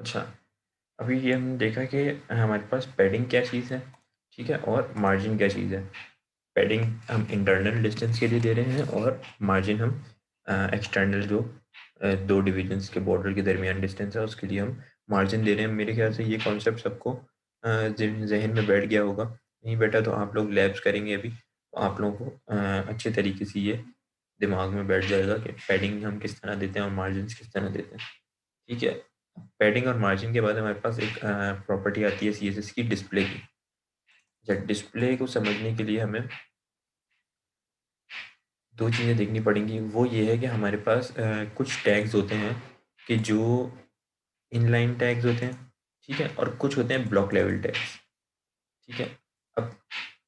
अच्छा, अभी ये हमने देखा कि हमारे पास पैडिंग क्या चीज़ है, ठीक है, और मार्जिन क्या चीज़ है। पैडिंग हम इंटरनल डिस्टेंस के लिए दे रहे हैं और मार्जिन हम एक्सटर्नल जो दो डिविजन्स के बॉर्डर के दरमियान डिस्टेंस है उसके लिए हम मार्जिन दे रहे हैं। मेरे ख्याल से ये कॉन्सेप्ट सबको जहन में बैठ गया होगा। नहीं बैठा तो आप लोग लैब्स करेंगे अभी, तो आप लोगों को अच्छे तरीके से ये दिमाग में बैठ जाएगा कि पैडिंग हम किस तरह देते हैं और मार्जिन किस तरह देते हैं, ठीक है। पैडिंग और मार्जिन के बाद हमारे पास एक प्रॉपर्टी आती है CSS की, डिस्प्ले की। डिस्प्ले को समझने के लिए हमें दो चीज़ें देखनी पड़ेंगी। वो ये है कि हमारे पास कुछ टैग्स होते हैं कि जो इनलाइन टैग्स होते हैं, ठीक है, और कुछ होते हैं ब्लॉक लेवल टैग्स, ठीक है। अब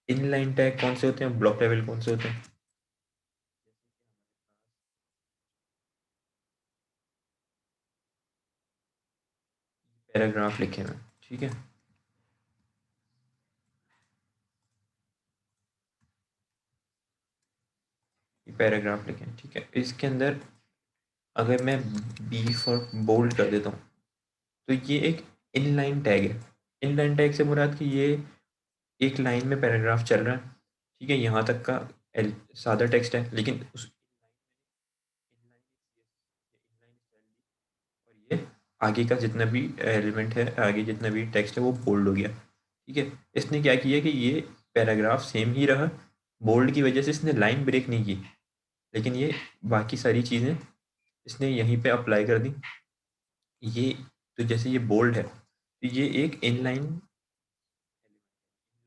इनलाइन टैग कौन से होते हैं, ब्लॉक लेवल कौन से होते हैं? पैराग्राफ लिखे हुए हैं, ठीक है। ये पैराग्राफ लिखे हैं, ठीक है। इसके अंदर अगर मैं बी फॉर बोल्ड कर देता हूँ तो ये एक इनलाइन टैग है। इनलाइन टैग से मुराद कि ये एक लाइन में पैराग्राफ चल रहा है, ठीक है, यहाँ तक का सादा टेक्स्ट है, लेकिन उस और ये आगे का जितना भी एलिमेंट है, आगे जितना भी टेक्स्ट है वो बोल्ड हो गया, ठीक है। इसने क्या किया कि ये पैराग्राफ सेम ही रहा, बोल्ड की वजह से इसने लाइन ब्रेक नहीं की, लेकिन ये बाकी सारी चीज़ें इसने यहीं पे अप्लाई कर दी। ये तो जैसे ये बोल्ड है तो ये एक इनलाइन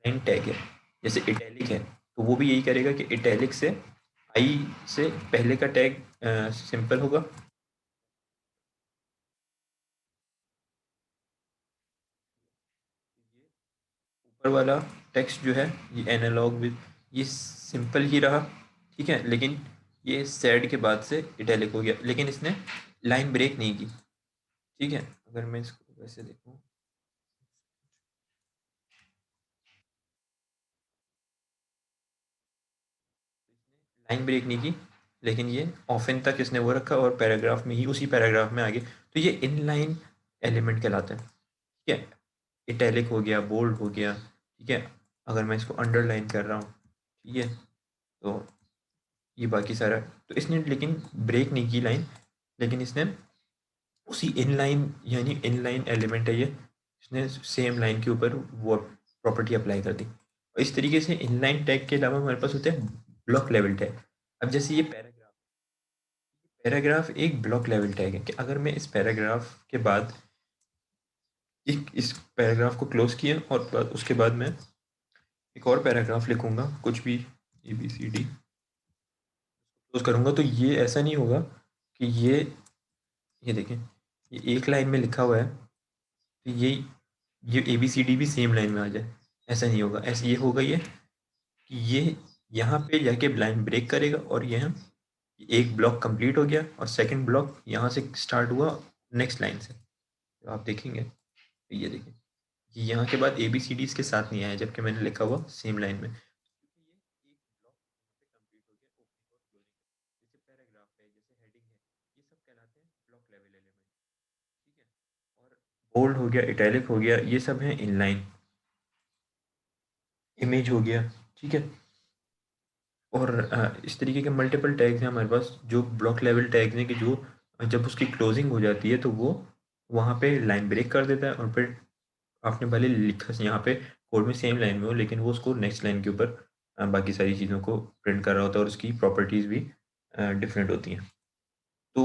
लाइन टैग है। जैसे इटैलिक है तो वो भी यही करेगा कि इटैलिक से आई से पहले का टैग सिंपल होगा, ऊपर वाला टेक्स्ट जो है ये एनालॉग विद ये सिंपल ही रहा, ठीक है, लेकिन ये सेड के बाद से इटैलिक हो गया, लेकिन इसने लाइन ब्रेक नहीं की, ठीक है। अगर मैं इसको वैसे देखूँ, लाइन ब्रेक नहीं की, लेकिन ये ऑफिन तक इसने वो रखा और पैराग्राफ में ही उसी पैराग्राफ में आगे, तो ये इनलाइन एलिमेंट कहलाता है, ठीक है। इटैलिक हो गया, बोल्ड हो गया, ठीक है। अगर मैं इसको अंडरलाइन कर रहा हूँ, ठीक है, तो ये बाकी सारा, तो इसने लेकिन ब्रेक नहीं की लाइन, लेकिन इसने उसी इनलाइन, यानी इनलाइन एलिमेंट है ये, इसने सेम लाइन के ऊपर वो प्रॉपर्टी अप्लाई कर दी। और इस तरीके से इनलाइन टैग के अलावा हमारे पास होते हैं ब्लॉक लेवल टैग। अब जैसे ये पैराग्राफ, पैराग्राफ एक ब्लॉक लेवल टैग है कि अगर मैं इस पैराग्राफ के बाद एक इस पैराग्राफ को क्लोज किया और उसके बाद मैं एक और पैराग्राफ लिखूंगा कुछ भी ABCD क्लोज करूंगा, तो ये ऐसा नहीं होगा कि ये देखें, ये एक लाइन में लिखा हुआ है तो ये ABCD भी सेम लाइन में आ जाए, ऐसा नहीं होगा। ऐसे ये होगा ये कि ये यहाँ पे जाके लाइन ब्रेक करेगा और यह एक ब्लॉक कंप्लीट हो गया और सेकंड ब्लॉक यहाँ से स्टार्ट हुआ नेक्स्ट लाइन से, तो आप देखेंगे तो ये देखें, ये यहाँ के बाद ABCD इसके साथ नहीं आया जबकि मैंने लिखा हुआ सेम लाइन में, क्योंकि ये एक ब्लॉक यहाँ पे कंप्लीट हो गया ओपनिंग और क्लोजिंग का। जैसे पैराग्राफ है, जैसे हेडिंग है, ये सब कहलाते हैं ब्लॉक लेवल एलिमेंट, ठीक है। और बोल्ड हो गया, इटैलिक हो गया, ये सब है इनलाइन। इमेज हो गया, ठीक है। और इस तरीके के मल्टीपल टैग्स हैं हमारे पास जो ब्लॉक लेवल टैग्स हैं कि जो जब उसकी क्लोजिंग हो जाती है तो वो वहाँ पे लाइन ब्रेक कर देता है और फिर आपने भले लिखा यहाँ पे कोड में सेम लाइन में हो, लेकिन वो उसको नेक्स्ट लाइन के ऊपर बाकी सारी चीज़ों को प्रिंट कर रहा होता है और उसकी प्रॉपर्टीज़ भी डिफरेंट होती हैं। तो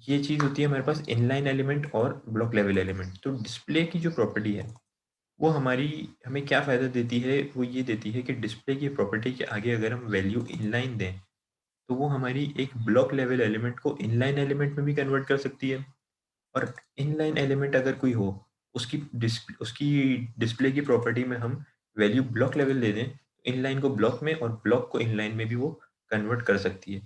ये चीज़ होती है हमारे पास इनलाइन एलिमेंट और ब्लॉक लेवल एलिमेंट। तो डिस्प्ले की जो प्रॉपर्टी है वो हमारी हमें क्या फ़ायदा देती है, वो ये देती है कि डिस्प्ले की प्रॉपर्टी के आगे अगर हम वैल्यू इनलाइन दें तो वो हमारी एक ब्लॉक लेवल एलिमेंट को इनलाइन एलिमेंट में भी कन्वर्ट कर सकती है। और इनलाइन एलिमेंट अगर कोई हो उसकी डिस्प्ले की प्रॉपर्टी में हम वैल्यू ब्लॉक लेवल दे दें, इनलाइन को ब्लॉक में और ब्लॉक को इनलाइन में भी वो कन्वर्ट कर सकती है।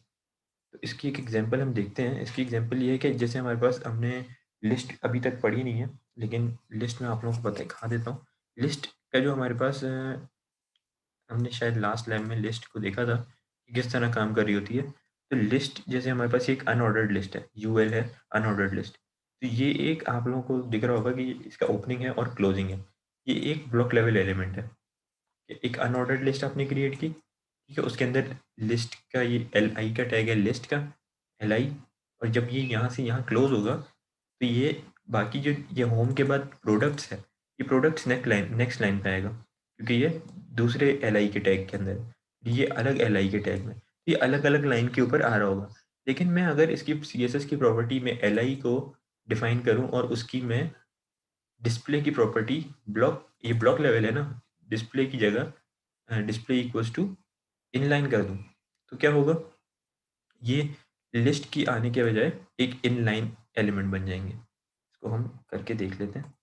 तो इसकी एक एग्जांपल हम देखते हैं। इसकी एग्जांपल ये है कि जैसे हमारे पास हमने लिस्ट अभी तक पढ़ी नहीं है, लेकिन लिस्ट में आप लोगों को दिखा देता हूँ। लिस्ट का जो हमारे पास हमने शायद लास्ट लैब में लिस्ट को देखा था कि किस तरह काम कर रही होती है। तो लिस्ट जैसे हमारे पास एक अनऑर्डर्ड लिस्ट है, यूएल है, अनऑर्डर्ड लिस्ट। तो ये एक आप लोगों को दिख रहा होगा कि इसका ओपनिंग है और क्लोजिंग है। ये एक ब्लॉक लेवल एलिमेंट है। एक अनऑर्डर्ड लिस्ट आपने क्रिएट की, ठीक है, उसके अंदर लिस्ट का ये एल आई का टैग है, लिस्ट का एल आई, और जब ये यहाँ से यहाँ क्लोज होगा तो ये बाकी जो ये होम के बाद प्रोडक्ट्स है, ये प्रोडक्ट्स नेक्स्ट लाइन पे आएगा, क्योंकि ये दूसरे एल आई के टैग के अंदर है, ये अलग एल आई के टैग में, ये अलग अलग लाइन के ऊपर आ रहा होगा। लेकिन मैं अगर इसकी सी एस एस की प्रॉपर्टी में एल आई को डिफाइन करूँ और उसकी मैं डिस्प्ले की प्रॉपर्टी ब्लॉक, ये ब्लॉक लेवल है ना, डिस्प्ले की जगह डिस्प्ले इक्वल्स टू इनलाइन कर दूं, तो क्या होगा, ये लिस्ट की आने के बजाय एक इनलाइन एलिमेंट बन जाएंगे। इसको हम करके देख लेते हैं।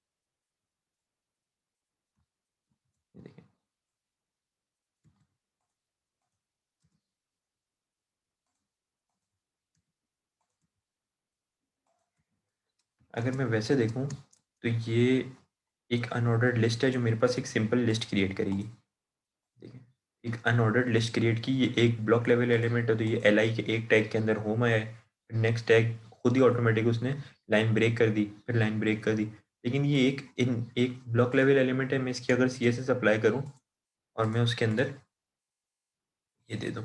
ये देखें, अगर मैं वैसे देखूं तो ये एक अनऑर्डर्ड लिस्ट है जो मेरे पास एक सिंपल लिस्ट क्रिएट करेगी। देखिए, एक अनऑर्डर्ड लिस्ट क्रिएट की, ये एक ब्लॉक लेवल एलिमेंट है, तो ये एल आई के एक टैग के अंदर होम आया है, नेक्स्ट टैग खुद ही ऑटोमेटिक उसने लाइन ब्रेक कर दी, फिर लाइन ब्रेक कर दी। लेकिन ये एक ब्लॉक लेवल एलिमेंट है, मैं इसकी अगर सी एस एस अप्लाई करूँ और मैं उसके अंदर ये दे दूँ,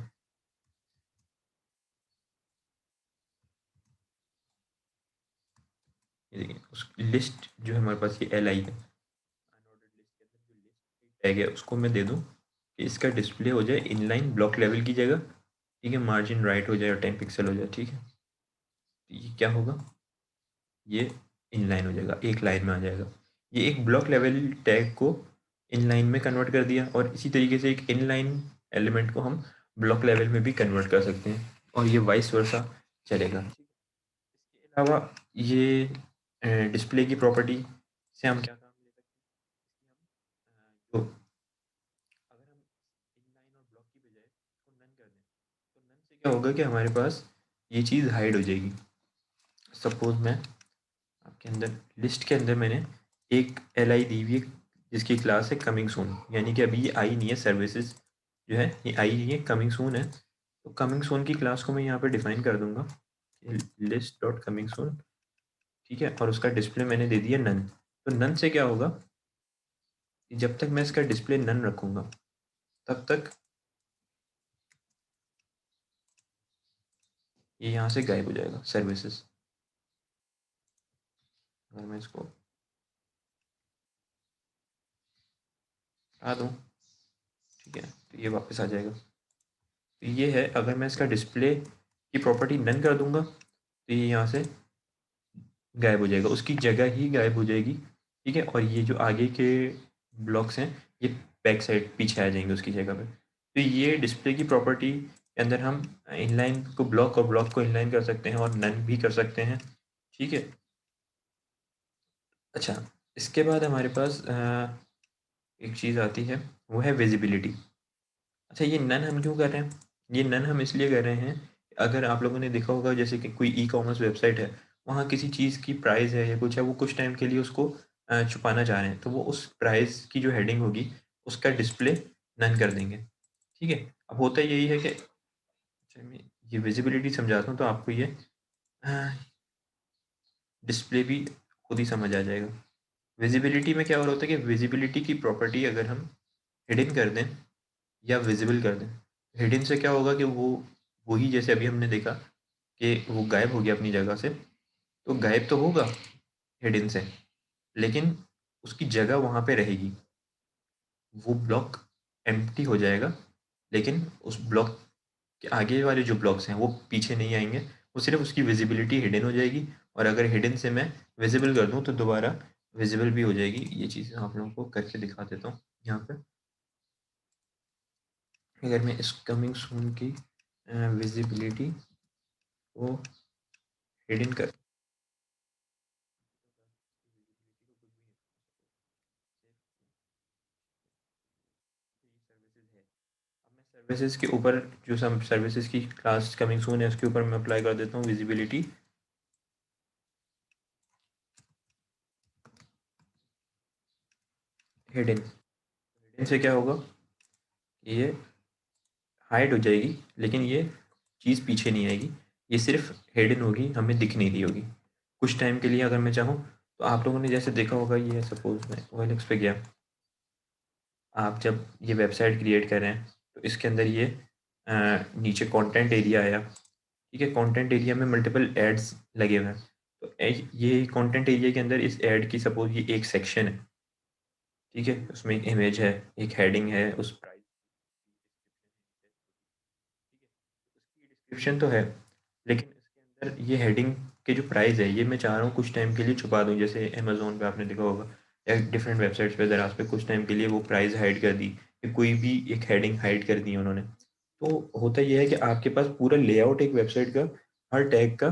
ये देखिए उस लिस्ट जो है हमारे पास, ये एल आई है, अनऑर्डर्ड लिस्ट के अंदर जो लिस्ट टैग है उसको मैं दे दूँ कि इसका डिस्प्ले हो जाए इनलाइन ब्लॉक लेवल की जगह, ठीक है, मार्जिन राइट हो जाए और 10 पिक्सल हो जाए, ठीक है। तो ये क्या होगा, ये इनलाइन हो जाएगा, एक लाइन में आ जाएगा। ये एक ब्लॉक लेवल टैग को इनलाइन में कन्वर्ट कर दिया, और इसी तरीके से एक इनलाइन एलिमेंट को हम ब्लॉक लेवल में भी कन्वर्ट कर सकते हैं, और ये वाइस वर्सा चलेगा। इसके अलावा ये डिस्प्ले की प्रॉपर्टी से हम क्या काम ले सकते हैं, जो अगर हम इनलाइन और ब्लॉक की बजाय इसको नन कर दें, तो नन से क्या होगा कि हमारे पास ये चीज़ हाइड हो जाएगी। सपोज मैं आपके अंदर लिस्ट के अंदर मैंने एक एल आई दी हुई है जिसकी क्लास है कमिंग सून, यानी कि अभी ये आई नहीं है, सर्विसेज जो है ये आई नहीं है, कमिंग सून है। तो कमिंग सून की क्लास को मैं यहाँ पे डिफाइन कर दूंगा, लिस्ट डॉट कमिंग सून, ठीक है, और उसका डिस्प्ले मैंने दे दिया नन। तो नन से क्या होगा कि जब तक मैं इसका डिस्प्ले नन रखूंगा तब तक ये यहाँ से गायब हो जाएगा सर्विसेज। अगर मैं इसको हटा दूँ, ठीक है, तो ये वापस आ जाएगा। तो ये है, अगर मैं इसका डिस्प्ले की प्रॉपर्टी नन कर दूंगा तो ये यहाँ से गायब हो जाएगा, उसकी जगह ही गायब हो जाएगी, ठीक है, और ये जो आगे के ब्लॉक्स हैं ये बैक साइड पीछे आ जाएंगे उसकी जगह पे। तो ये डिस्प्ले की प्रॉपर्टी के अंदर हम इनलाइन को ब्लॉक और ब्लॉक को इनलाइन कर सकते हैं और नन भी कर सकते हैं, ठीक है। अच्छा, इसके बाद हमारे पास एक चीज़ आती है, वो है विजिबिलिटी। अच्छा, ये नन हम क्यों कर रहे हैं, ये नन हम इसलिए कर रहे हैं, अगर आप लोगों ने देखा होगा जैसे कि कोई ई कॉमर्स वेबसाइट है, वहाँ किसी चीज़ की प्राइस है या कुछ है, वो कुछ टाइम के लिए उसको छुपाना चाह रहे हैं, तो वो उस प्राइस की जो हेडिंग होगी उसका डिस्प्ले नन कर देंगे, ठीक है। अब होता यही है कि अच्छा, मैं ये विजिबिलिटी समझाता हूँ तो आपको ये डिस्प्ले भी खुद ही समझ आ जाएगा। विजिबिलिटी में क्या हो रहा होता है कि विजिबिलिटी की प्रॉपर्टी अगर हम हिडन कर दें या विजिबल कर दें, हिडन से क्या होगा कि वो वही जैसे अभी हमने देखा कि वो गायब हो गया अपनी जगह से, तो गायब तो होगा हिडन से, लेकिन उसकी जगह वहाँ पे रहेगी, वो ब्लॉक एम्प्टी हो जाएगा, लेकिन उस ब्लॉक के आगे वाले जो ब्लॉक्स हैं वो पीछे नहीं आएंगे, वो सिर्फ उसकी विजिबिलिटी हिडन हो जाएगी, और अगर हिडन से मैं विजिबल कर दूँ तो दोबारा विजिबल भी हो जाएगी। ये चीज़ आप लोगों को करके दिखा देता हूँ यहाँ पे। अगर मैं इस कमिंग सून की विजिबिलिटी को हिडन कर, अब मैं सर्विसेज के ऊपर जो सब सर्विसेज की क्लास कमिंग सून है उसके ऊपर मैं अप्लाई कर देता हूँ विजिबिलिटी हिडन। हिडन से क्या होगा, ये हाइड हो जाएगी, लेकिन ये चीज़ पीछे नहीं आएगी, ये सिर्फ हिडन होगी, हमें दिख नहीं रही होगी। कुछ टाइम के लिए अगर मैं चाहूँ, तो आप लोगों ने जैसे देखा होगा, ये सपोज़ मैं ओएलएक्स पे गया, आप जब ये वेबसाइट क्रिएट कर रहे हैं, तो इसके अंदर ये नीचे कंटेंट एरिया आया, ठीक है? कंटेंट एरिया में मल्टीपल एड्स लगे हुए हैं। तो ये कंटेंट एरिया के अंदर इस ऐड की सपोज़ ये एक सेक्शन है, ठीक है? उसमें एक इमेज है, एक हेडिंग है, उस प्राइस उसकी डिस्क्रिप्शन तो है, लेकिन इसके अंदर ये हेडिंग के जो प्राइस है, ये मैं चाह रहा हूँ कुछ टाइम के लिए छुपा दूँ। जैसे अमेज़न पे आपने देखा होगा या डिफरेंट वेबसाइट्स पे दराज़ पे कुछ टाइम के लिए वो प्राइस हाइड कर दी, कि कोई भी एक हेडिंग हाइड कर दी है उन्होंने। तो होता ये है कि आपके पास पूरा लेआउट एक वेबसाइट का, हर टैग का,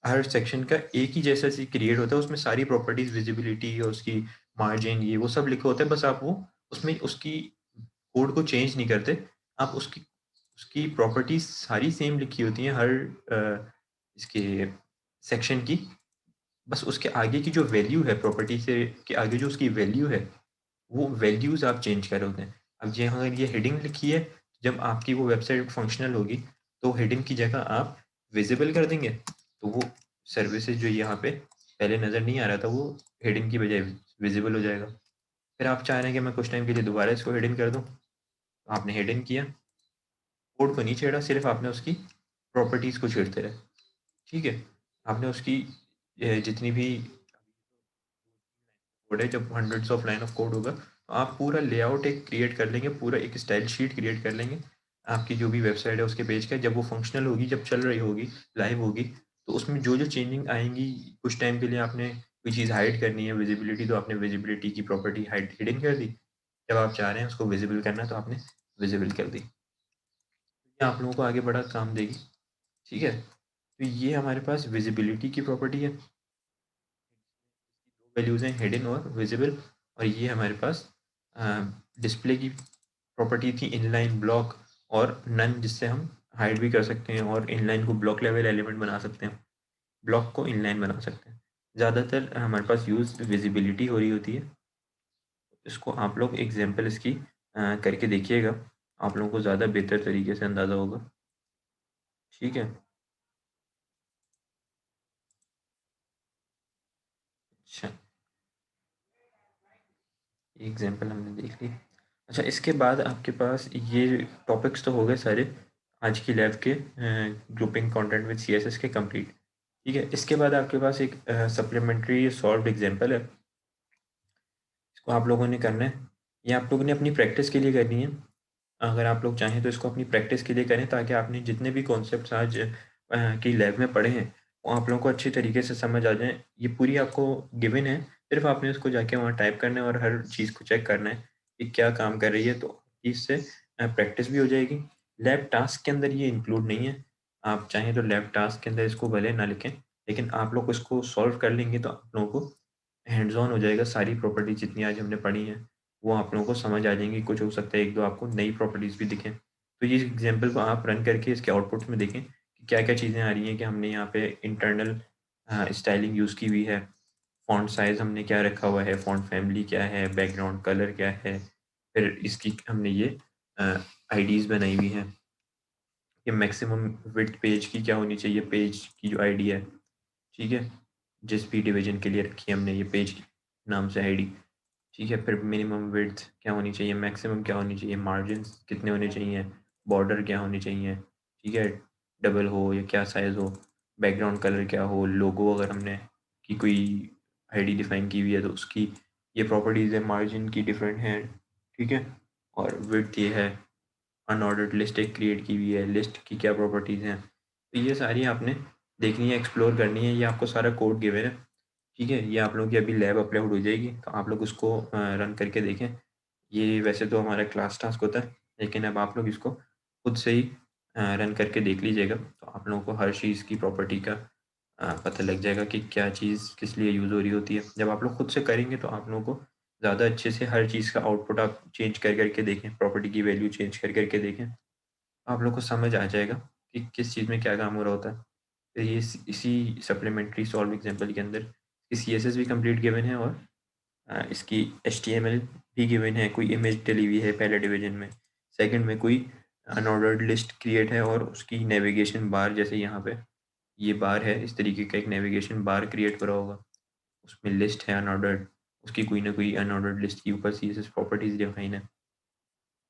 हर सेक्शन का एक ही जैसा सी क्रिएट होता है। उसमें सारी प्रॉपर्टीज़, विज़िबिलिटी और उसकी मार्जिन, ये वो सब लिखा होता है। बस आप वो उसमें उसकी कोड को चेंज नहीं करते। आप उसकी उसकी प्रॉपर्टीज़ सारी सेम लिखी होती हैं हर इसके सेक्शन की। बस उसके आगे की जो वैल्यू है, प्रॉपर्टी से के आगे जो उसकी वैल्यू है, वो वैल्यूज़ आप चेंज कर रहे होते हैं। अब यहाँ अगर ये हेडिंग लिखी है, जब आपकी वो वेबसाइट फंक्शनल होगी, तो हेडिंग की जगह आप विज़िबल कर देंगे, तो वो सर्विसेज़ जो यहाँ पे पहले नज़र नहीं आ रहा था, वो हेडिंग की बजाय विज़िबल हो जाएगा। फिर आप चाह रहे हैं कि मैं कुछ टाइम के लिए दोबारा इसको हिडन कर दूँ, तो आपने हिडन किया, कोड को नहीं छेड़ा, सिर्फ़ आपने उसकी प्रॉपर्टीज़ को छेड़ते रहे, ठीक है? आपने उसकी जितनी भी कोड है, जब hundreds of line of code होगा, तो आप पूरा लेआउट एक क्रिएट कर लेंगे, पूरा एक स्टाइल शीट क्रिएट कर लेंगे, आपकी जो भी वेबसाइट है उसके पेज का। जब वो फंक्शनल होगी, जब चल रही होगी, लाइव होगी, तो उसमें जो-जो चेंजिंग आएँगी, कुछ टाइम के लिए आपने कोई चीज़ हाइड करनी है, विज़िबिलिटी, तो आपने विज़िबिलिटी की प्रॉपर्टी हाइड हिडन कर दी। जब आप चाह रहे हैं उसको विज़िबल करना, तो आपने विज़िबल कर दी। ये आप लोगों को आगे बड़ा काम देगी, ठीक है? तो ये हमारे पास विज़िबिलिटी की प्रॉपर्टी है। दो वैल्यूज़ हैं, हिडन और विज़िबल। और ये हमारे पास अ, डिस्प्ले की प्रॉपर्टी थी, इनलाइन ब्लॉक और नन, जिससे हम हाइड भी कर सकते हैं और इनलाइन को ब्लॉक लेवल एलिमेंट बना सकते हैं, ब्लॉक को इनलाइन बना सकते हैं। ज़्यादातर हमारे पास यूज़ विज़िबिलिटी हो रही होती है। इसको आप लोग एग्ज़ाम्पल इसकी करके देखिएगा, आप लोगों को ज़्यादा बेहतर तरीके से अंदाज़ा होगा, ठीक है? अच्छा, एग्ज़ाम्पल हमने देख ली। अच्छा, इसके बाद आपके पास ये टॉपिक्स तो हो गए सारे आज की लैब के, ग्रुपिंग कंटेंट विद सीएसएस के कंप्लीट, ठीक है? इसके बाद आपके पास एक सप्लीमेंट्री सॉल्व्ड एग्ज़ाम्पल है। इसको आप लोगों ने करना है, ये आप लोगों ने अपनी प्रैक्टिस के लिए करनी है। अगर आप लोग चाहें तो इसको अपनी प्रैक्टिस के लिए करें, ताकि आपने जितने भी कॉन्सेप्ट्स आज की लैब में पढ़े हैं, वो आप लोगों को अच्छी तरीके से समझ आ जाएँ। ये पूरी आपको गिवन है, सिर्फ़ आपने उसको जाके वहाँ टाइप करना है और हर चीज़ को चेक करना है कि क्या काम कर रही है, तो इससे प्रैक्टिस भी हो जाएगी। लैब टास्क के अंदर ये इंक्लूड नहीं है। आप चाहें तो लैब टास्क के अंदर इसको भले ना लिखें, लेकिन आप लोग इसको सॉल्व कर लेंगे, तो आप लोगों को हैंड्स ऑन हो जाएगा। सारी प्रॉपर्टी जितनी आज हमने पढ़ी हैं, वो आप लोगों को समझ आ जाएँगी। कुछ हो सकता है 1-2 आपको नई प्रॉपर्टीज़ भी दिखें। तो ये एग्ज़ाम्पल को आप रन करके इसके आउटपुट में देखें कि क्या-क्या चीज़ें आ रही हैं, कि हमने यहाँ पे इंटरनल स्टाइलिंग यूज़ की हुई है। फ़ॉन्ट साइज़ हमने क्या रखा हुआ है, फ़ॉन्ट फैमिली क्या है, बैकग्राउंड कलर क्या है। फिर इसकी हमने ये अ, आईडीज़ बनाई हुई हैं कि मैक्सिमम विड्थ पेज की क्या होनी चाहिए, पेज की जो आईडी है, ठीक है? जिस भी डिवीज़न के लिए रखी है हमने ये पेज नाम से आईडी। ठीक है, फिर मिनिमम विड्थ क्या होनी चाहिए, मैक्सिमम क्या होनी चाहिए, मार्जिन्स कितने होने चाहिए, बॉर्डर क्या होनी चाहिए, ठीक है, डबल हो या क्या साइज़ हो, बैकग्राउंड कलर क्या हो, लोगो अगर हमने की कोई आईडी डिफ़ाइन की हुई है तो उसकी ये प्रॉपर्टीज़ है, मार्जिन की डिफरेंट हैं, ठीक है? और विड्थ ये है, अनऑर्डर्ड लिस्ट एक क्रिएट की हुई है, लिस्ट की क्या प्रॉपर्टीज़ हैं। तो ये सारी आपने देखनी है, एक्सप्लोर करनी है, ये आपको सारा कोड गिवन है। ठीक है, ये आप लोगों की अभी लैब अपलोड हो जाएगी, तो आप लोग उसको रन करके देखें। ये वैसे तो हमारा क्लास टास्क होता है, लेकिन अब आप लोग इसको खुद से ही रन करके देख लीजिएगा, तो आप लोगों को हर चीज़ की प्रॉपर्टी का पता लग जाएगा कि क्या चीज़ किस लिए यूज़ हो रही होती है। जब आप लोग खुद से करेंगे, तो आप लोगों को ज़्यादा अच्छे से हर चीज़ का आउटपुट आप चेंज कर के देखें, प्रॉपर्टी की वैल्यू चेंज कर के देखें, आप लोग को समझ आ जाएगा कि किस चीज़ में क्या काम हो रहा होता है। तो ये इसी सप्लीमेंट्री सॉल्व एग्ज़ाम्पल के अंदर सीएसएस भी कंप्लीट गिवन है और इसकी एचटीएमएल भी गिवन है, कोई इमेज डली हुई है पहले डिवीजन में, सेकंड में कोई अनऑर्डर्ड लिस्ट क्रिएट है और उसकी नेविगेशन बार जैसे यहाँ पे ये बार है, इस तरीके का एक नेविगेशन बार क्रिएट करा होगा। उसमें लिस्ट है अनऑर्डर्ड, उसकी कोई ना कोई अनऑर्डर्ड लिस्ट के ऊपर सीएसएस प्रॉपर्टीज़ डिफाइन है,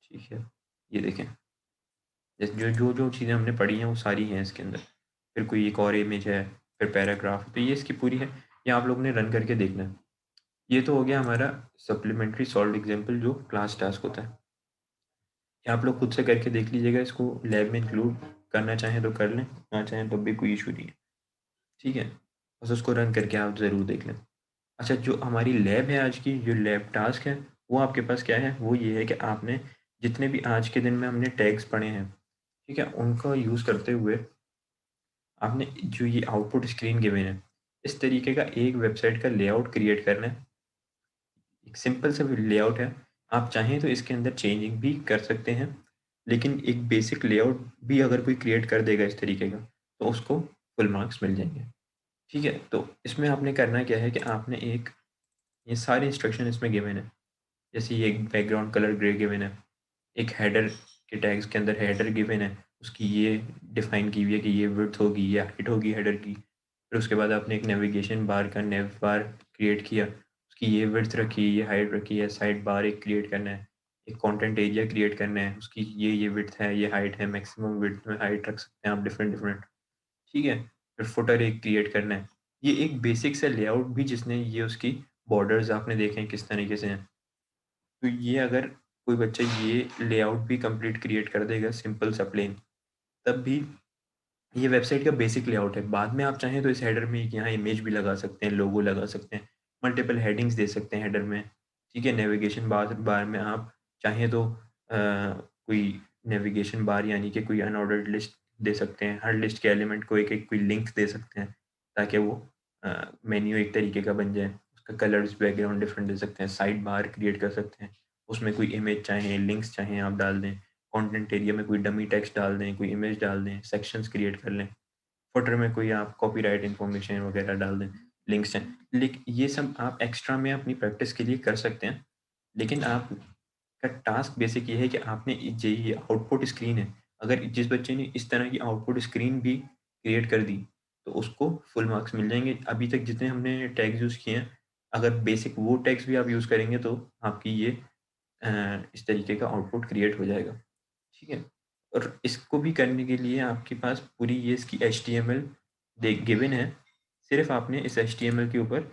ठीक है? ये देखें, जैसे जो चीज़ें हमने पढ़ी हैं वो सारी हैं इसके अंदर। फिर कोई एक और इमेज है, फिर पैराग्राफ, तो ये इसकी पूरी है। ये आप लोगों ने रन करके देखना है। ये तो हो गया हमारा सप्लीमेंट्री सॉल्व्ड एग्जांपल जो क्लास टास्क होता है। ये आप लोग खुद से करके देख लीजिएगा, इसको लैब में इंक्लूड करना चाहें तो कर लें, ना चाहें तब भी कोई इशू नहीं है, ठीक है? बस उसको रन करके आप ज़रूर देख लें। अच्छा, जो हमारी लैब है आज की, जो लैब टास्क है, वो आपके पास क्या है? वो ये है कि आपने जितने भी आज के दिन में हमने टैग्स पढ़े हैं, ठीक है? उनका यूज़ करते हुए आपने जो ये आउटपुट स्क्रीन गिवन है, इस तरीके का एक वेबसाइट का लेआउट क्रिएट करना है। एक सिंपल सा लेआउट है। आप चाहें तो इसके अंदर चेंजिंग भी कर सकते हैं, लेकिन एक बेसिक लेआउट भी अगर कोई क्रिएट कर देगा इस तरीके का, तो उसको फुल मार्क्स मिल जाएँगे। ठीक है? तो इसमें आपने करना क्या है कि आपने एक ये सारे इंस्ट्रक्शन इसमें गिवन है। जैसे ये एक बैकग्राउंड कलर ग्रे गिवन है, एक हेडर के टैग्स के अंदर हेडर गिवन है, उसकी ये डिफ़ाइन की हुई है कि ये विड्थ होगी, ये हाइट होगी हेडर की। फिर उसके बाद आपने एक नेविगेशन बार का नेव बार क्रिएट किया, उसकी ये विड्थ रखी, ये हाइट रखी है, साइड बार एक क्रिएट करना है, एक कंटेंट एरिया क्रिएट करना है, उसकी ये विड्थ है, ये हाइट है, मैक्सिमम विड्थ में हाइट रख सकते हैं आप डिफरेंट डिफरेंट, ठीक है? फिर फुटर एक क्रिएट करना है। ये एक बेसिक सा लेआउट भी जिसने ये उसकी बॉर्डर्स आपने देखे हैं किस तरीके से हैं। तो ये अगर कोई बच्चा ये लेआउट भी कंप्लीट क्रिएट कर देगा सिंपल सा प्लेन, तब भी ये वेबसाइट का बेसिक लेआउट है। बाद में आप चाहें तो इस हेडर में एक यहाँ इमेज भी लगा सकते हैं, लोगो लगा सकते हैं, मल्टीपल हेडिंग्स दे सकते हैं हेडर में, ठीक है? नेविगेशन बार बार में आप चाहें तो कोई नेविगेशन बार यानी कि कोई अनऑर्डर्ड लिस्ट दे सकते हैं। हर लिस्ट के एलिमेंट को एक-एक कोई लिंक दे सकते हैं, ताकि वो मेन्यू एक तरीके का बन जाए। उसका कलर्स बैकग्राउंड डिफरेंट दे सकते हैं, साइड बार क्रिएट कर सकते हैं। उसमें कोई इमेज चाहें, लिंक्स चाहें आप डाल दें। कंटेंट एरिया में कोई डमी टेक्स्ट डाल दें, कोई इमेज डाल दें, सेक्शंस क्रिएट कर लें। फुटर में कोई आप कॉपीराइट इन्फॉर्मेशन वगैरह डाल दें, लिंक्स हैं। ये सब आप एक्स्ट्रा में अपनी प्रैक्टिस के लिए कर सकते हैं। लेकिन आपका टास्क बेसिक ये है कि आपने ये आउटपुट स्क्रीन है, अगर जिस बच्चे ने इस तरह की आउटपुट स्क्रीन भी क्रिएट कर दी, तो उसको फुल मार्क्स मिल जाएँगे। अभी तक जितने हमने टैग्स यूज़ किए हैं, अगर बेसिक वो टैग्स भी आप यूज़ करेंगे तो आपकी ये इस तरीके का आउटपुट क्रिएट हो जाएगा। ठीक है? और इसको भी करने के लिए आपके पास पूरी ये इसकी एचटीएमएल दे गिवन है। सिर्फ़ आपने इस एचटीएमएल के ऊपर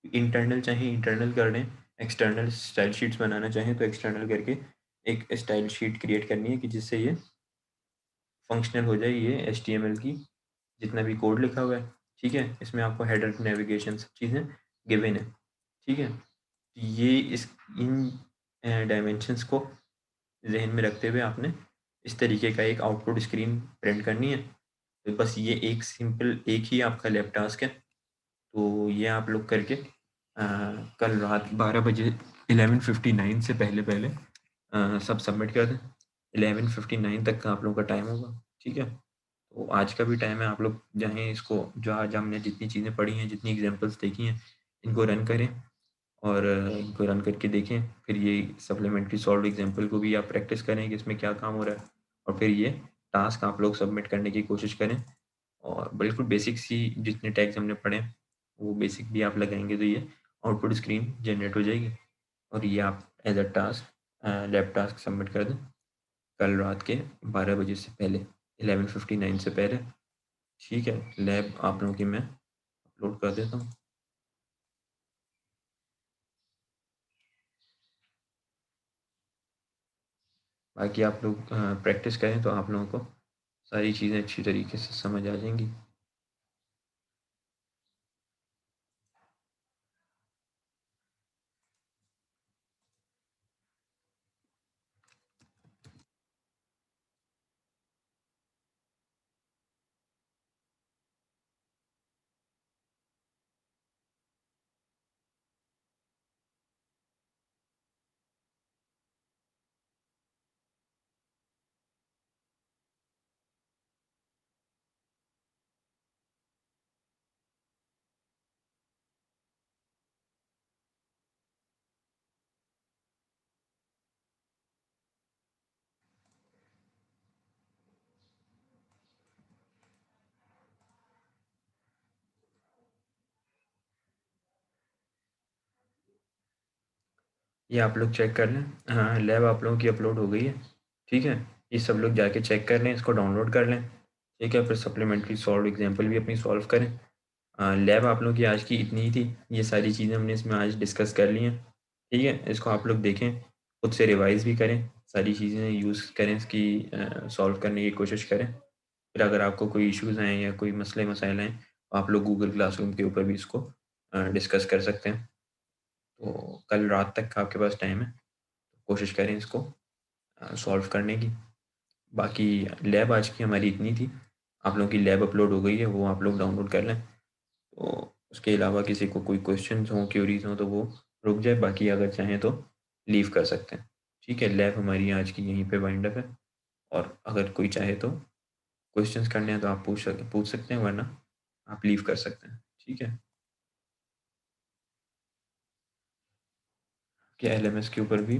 इंटरनल चाहे इंटरनल कर लें, एक्सटर्नल स्टाइल शीट्स बनाना चाहें तो एक्सटर्नल करके एक स्टाइल शीट क्रिएट करनी है कि जिससे ये फंक्शनल हो जाए ये एचटीएमएल की जितना भी कोड लिखा हुआ है, ठीक है? इसमें आपको हेडर, नेविगेशन सब चीज़ें गिवन है, ठीक है? ये इस इन डायमेंशंस को ज़हन में रखते हुए आपने इस तरीके का एक आउटपुट स्क्रीन प्रिंट करनी है। तो बस ये एक सिंपल एक ही आपका लैब टास्क है। तो ये आप लोग करके कल रात 12 बजे 11:59 से पहले-पहले सब सबमिट कर दें। 11:59 तक का आप लोगों का टाइम होगा, ठीक है? तो आज का भी टाइम है, आप लोग चाहें इसको जो आज हमने जितनी चीज़ें पढ़ी हैं, जितनी एग्ज़ाम्पल्स देखी हैं, इनको रन करें और इनको रन करके देखें। फिर ये सप्लीमेंट्री सॉल्व्ड एग्ज़ाम्पल को भी आप प्रैक्टिस करें कि इसमें क्या काम हो रहा है और फिर ये टास्क आप लोग सबमिट करने की कोशिश करें और बिल्कुल बेसिक सी जितने टैग्स हमने पढ़े हैं, वो बेसिक भी आप लगाएँगे तो ये आउटपुट स्क्रीन जनरेट हो जाएगी और ये आप as a task lab task submit कर दें, कल रात के 12 बजे से पहले, 11:59 से पहले। ठीक है? लैब आप लोगों की मैं अपलोड कर देता हूँ। बाकी आप लोग प्रैक्टिस करें तो आप लोगों को सारी चीज़ें अच्छी तरीके से समझ आ जाएँगी। ये आप लोग चेक कर लें। हाँ, लैब आप लोगों की अपलोड हो गई है, ठीक है? ये सब लोग जाके चेक कर लें, इसको डाउनलोड कर लें, ठीक है? फिर सप्लीमेंट्री सॉल्व एग्जाम्पल भी अपनी सॉल्व करें। लैब आप लोगों की आज की इतनी ही थी, ये सारी चीज़ें हमने इसमें आज डिस्कस कर ली हैं, ठीक है? इसको आप लोग देखें, खुद से रिवाइज़ भी करें, सारी चीज़ें यूज़ करें, इसकी सॉल्व करने की कोशिश करें। फिर अगर आपको कोई इश्यूज़ आएँ या कोई मसले मसाइल आएँ, तो आप लोग गूगल क्लासरूम के ऊपर भी इसको डिस्कस कर सकते हैं। तो कल रात तक का आपके पास टाइम है, कोशिश करें इसको सॉल्व करने की। बाकी लैब आज की हमारी इतनी थी, आप लोगों की लैब अपलोड हो गई है, वो आप लोग डाउनलोड कर लें। तो उसके अलावा किसी को कोई क्वेश्चंस हों, क्यूरीज हों, तो वो रुक जाए, बाकी अगर चाहें तो लीव कर सकते हैं, ठीक है? लैब हमारी आज की यहीं पे वाइंड अप है, और अगर कोई चाहे तो क्वेश्चंस करने हैं तो आप पूछ सकते हैं, वरना आप लीव कर सकते हैं, ठीक है? क्या एलएमएस के ऊपर भी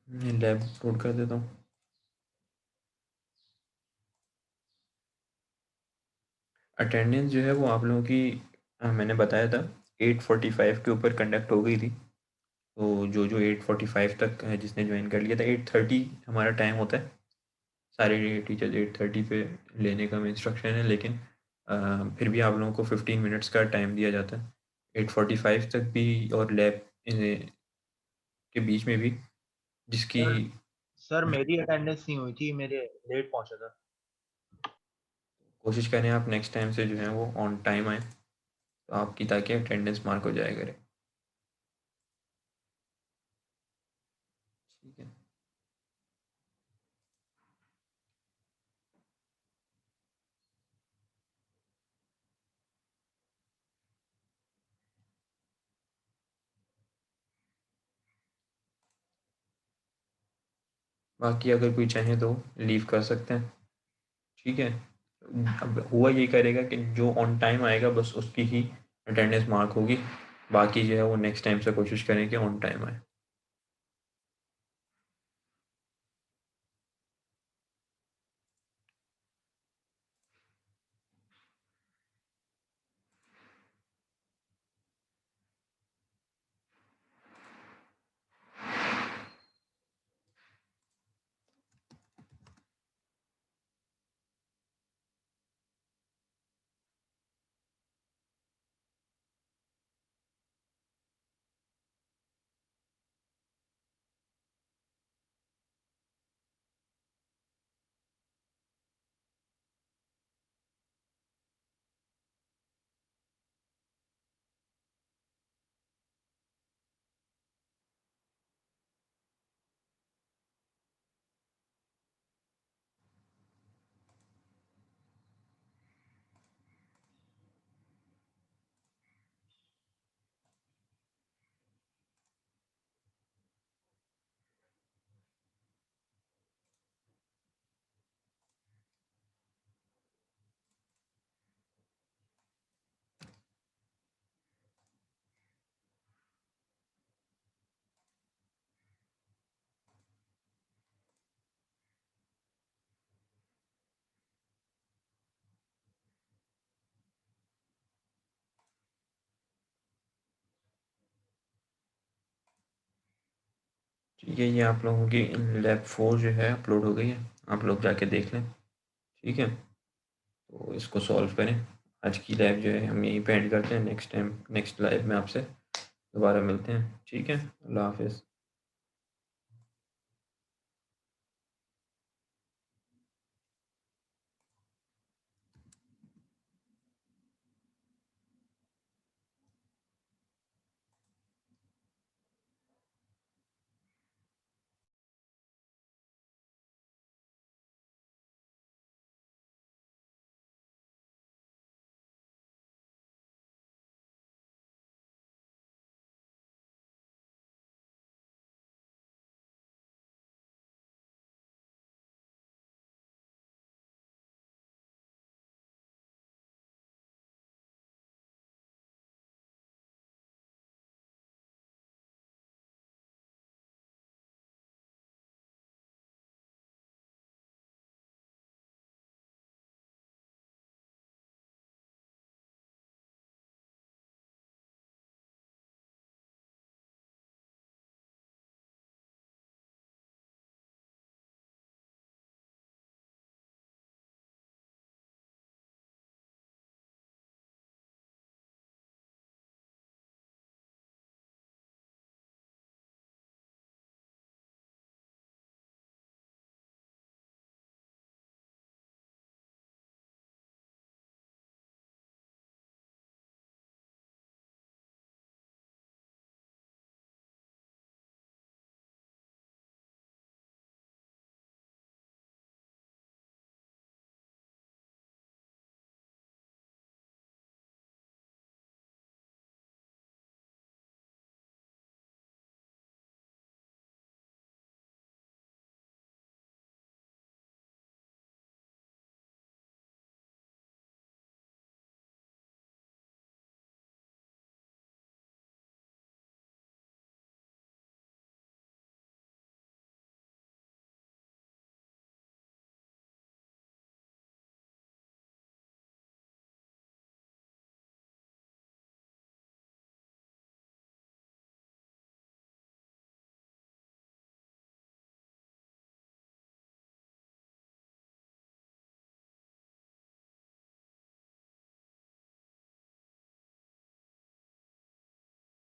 मैं लैब अपलोड कर देता हूँ। अटेंडेंस जो है वो आप लोगों की मैंने बताया था 8:45 के ऊपर कंडक्ट हो गई थी। तो जो 8:45 तक जिसने ज्वाइन कर लिया था, 8:30 हमारा टाइम होता है, सारे टीचर्स 8:30 पे लेने का इंस्ट्रक्शन है, लेकिन फिर भी आप लोगों को 15 मिनट्स का टाइम दिया जाता है 8:45 तक भी, और लैब के बीच में भी, जिसकी सर सर मेरी अटेंडेंस नहीं हुई थी, मेरे लेट पहुंचा था। कोशिश करें आप नेक्स्ट टाइम से जो है वो ऑन टाइम आए, तो आपकी ताकि अटेंडेंस मार्क हो जाया करे, ठीक है? बाकी अगर कोई चाहे तो लीव कर सकते हैं, ठीक है? अब हुआ यही करेगा कि जो ऑन टाइम आएगा बस उसकी ही अटेंडेंस मार्क होगी, बाकी जो है वो नेक्स्ट टाइम से कोशिश करें कि ऑन टाइम आए। ठीक है, ये आप लोगों की लैब 4 जो है अपलोड हो गई है, आप लोग जाके देख लें, ठीक है? तो इसको सॉल्व करें। आज की लैब जो है हम यहीं पे एंड करते हैं, नेक्स्ट टाइम नेक्स्ट लाइव में आपसे दोबारा मिलते हैं, ठीक है? अल्लाह हाफ़िज़।